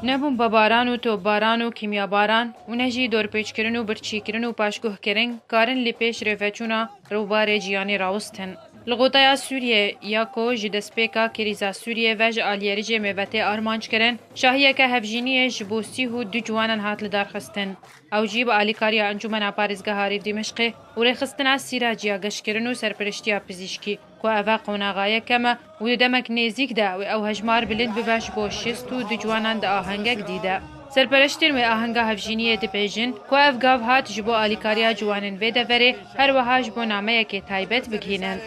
نبون بباران و توباران و کیمیاباران و نجی دورپیچکرن و برچیکرن و پاشگوه کرن کارن لی پیش رفچونا روبار جیانی راوستن. لغوتایا سوریه یا کو جدسپیکا کریزا سوریه و جالیری جمعوته آرمانج کرن شاهیه که هفجینیه جبوسی و دو جوانن هات لدار خستن. او جیب آلیکاریا انجمن پاریزگاه هاریف دمشقه و رخستن از سیراجیا گشکرن و سرپرشتیا پزیشکی که اوه قوناغایه کمه و دمک نزیک ده و او هجمار بلند بباش با شست و دو جوانان ده آهنگک دیده. سرپرشتین و آهنگا هفجینیه دپیجن که افگاو هات جبو آلیکاریا جوانن ویده وره هر وها جبو نامه که تایبت بگینن.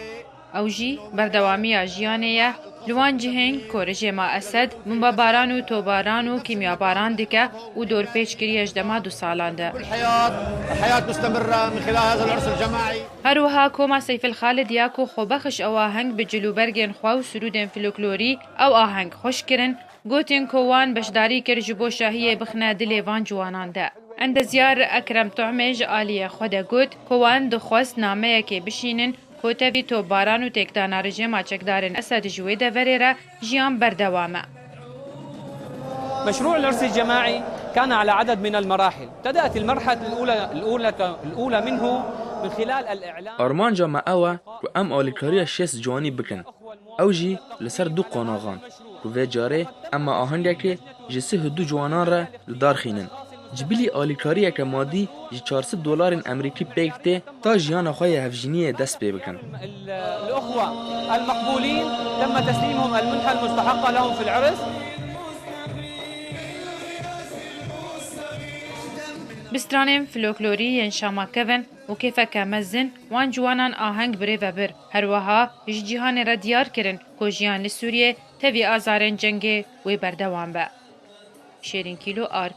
او جی بردوامی جیانه لوان جهنگ کورجه ما اسد منباران و توباران و کیمیاباران دیگه و دورپیچ کری اجدما 2 سالانده. الحياة مستمرة من خلال هذا العرس الجماعي. هروها کوما سیف الخالد یاکو خوبخش او آهنگ به جلوبرگن خواو سرودن فلکلوری او آهنگ خوش کرن گوتن کوان بشداری کر جبو شاهیه بخنا دل وان جوانانده. عند زیار اکرم طعمج آلیه خدا گوت کوان دخواست نامه که بشینن كوتافي توباران و تكدانا رجيم عشقدارن أسد جوي دفريرا جيان بردوامة. مشروع العرس الجماعي كان على عدد من المراحل. بدأت المرحلة الأولى منه من خلال الإعلام. أرمان جامع أوا وأم آلیکاری شست جوانی بکن. أوجي لسر 2 قناغان. و جاره أما آهنگه که جسه 2 جوانان را لدار خینن. جبلی آلیکاری که مادی $400 امریکی پیکته تا جیان خواه هفجینی دست پی بکن. الأخوة المقبولين تم تسليمهم المنحة المستحقة لهم في العرس. بسترانم فلوکلوری انشاما کون و کیفک مزن وان جوانان آهنگ بره و بر هروها جیهان را دیار کرن که جیان لسوریه توی آزارن جنگه و بردوان با. شیرین کیلو آرک